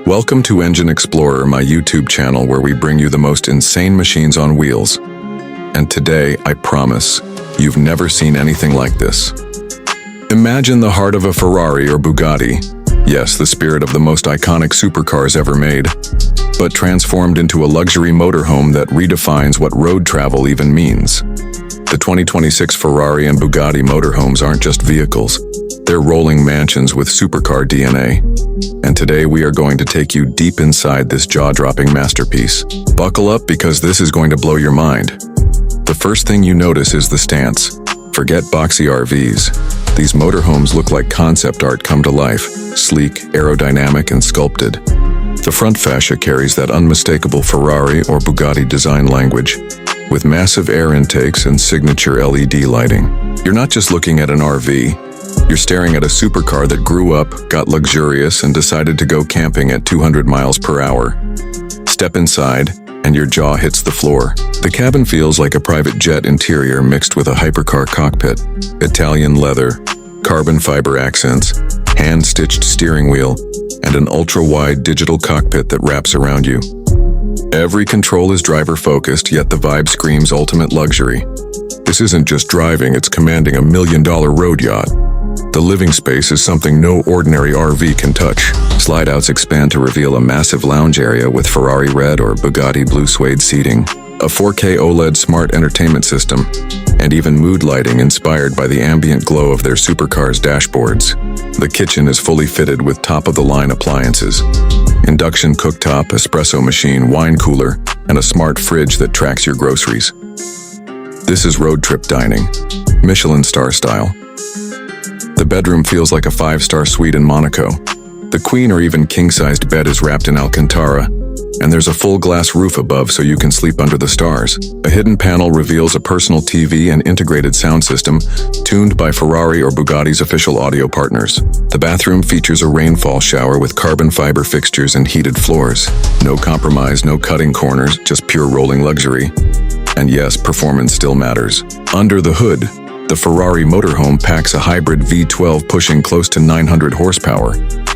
Welcome to Engine Explorer, my YouTube channel where we bring you the most insane machines on wheels. And today, I promise, you've never seen anything like this. Imagine the heart of a Ferrari or Bugatti. Yes, the spirit of the most iconic supercars ever made, but transformed into a luxury motorhome that redefines what road travel even means. The 2026 Ferrari and Bugatti motorhomes aren't just vehicles. They're rolling mansions with supercar DNA. And today we are going to take you deep inside this jaw-dropping masterpiece. Buckle up because this is going to blow your mind. The first thing you notice is the stance. Forget boxy RVs. These motorhomes look like concept art come to life, sleek, aerodynamic, and sculpted. The front fascia carries that unmistakable Ferrari or Bugatti design language, with massive air intakes and signature LED lighting. You're not just looking at an RV, you're staring at a supercar that grew up, got luxurious, and decided to go camping at 200 miles per hour. Step inside, and your jaw hits the floor. The cabin feels like a private jet interior mixed with a hypercar cockpit. Italian leather, carbon fiber accents, hand-stitched steering wheel, and an ultra-wide digital cockpit that wraps around you. Every control is driver-focused, yet the vibe screams ultimate luxury. This isn't just driving, it's commanding a $1 million road yacht. The living space is something no ordinary RV can touch. Slide-outs expand to reveal a massive lounge area with Ferrari red or Bugatti blue suede seating, a 4K OLED smart entertainment system, and even mood lighting inspired by the ambient glow of their supercars' dashboards. The kitchen is fully fitted with top-of-the-line appliances. Induction cooktop, espresso machine, wine cooler, and a smart fridge that tracks your groceries. This is road trip dining, Michelin star style. The bedroom feels like a 5-star suite in Monaco. The queen or even king-sized bed is wrapped in Alcantara, and there's a full glass roof above so you can sleep under the stars. A hidden panel reveals a personal TV and integrated sound system tuned by Ferrari or Bugatti's official audio partners. The bathroom features a rainfall shower with carbon fiber fixtures and heated floors. No compromise, no cutting corners, just pure rolling luxury. And yes, performance still matters. Under the hood, the Ferrari Motorhome packs a hybrid V12 pushing close to 900 horsepower,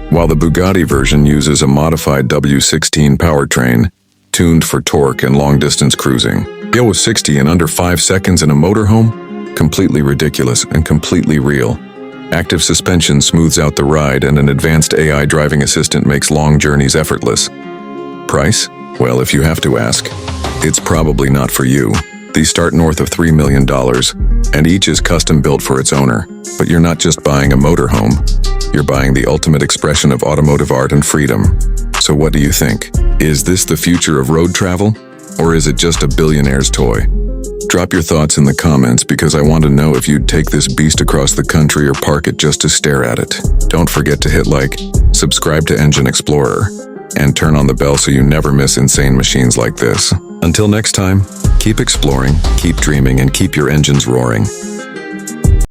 while the Bugatti version uses a modified W16 powertrain, tuned for torque and long-distance cruising. Go with 60 in under 5 seconds in a motorhome? Completely ridiculous and completely real. Active suspension smooths out the ride, and an advanced AI driving assistant makes long journeys effortless. Price? Well, if you have to ask, it's probably not for you. These start north of $3 million, and each is custom built for its owner. But you're not just buying a motorhome, you're buying the ultimate expression of automotive art and freedom. So what do you think? Is this the future of road travel? Or is it just a billionaire's toy? Drop your thoughts in the comments because I want to know if you'd take this beast across the country or park it just to stare at it. Don't forget to hit like, subscribe to Engine Explorer, and turn on the bell so you never miss insane machines like this. Until next time, keep exploring, keep dreaming, and keep your engines roaring.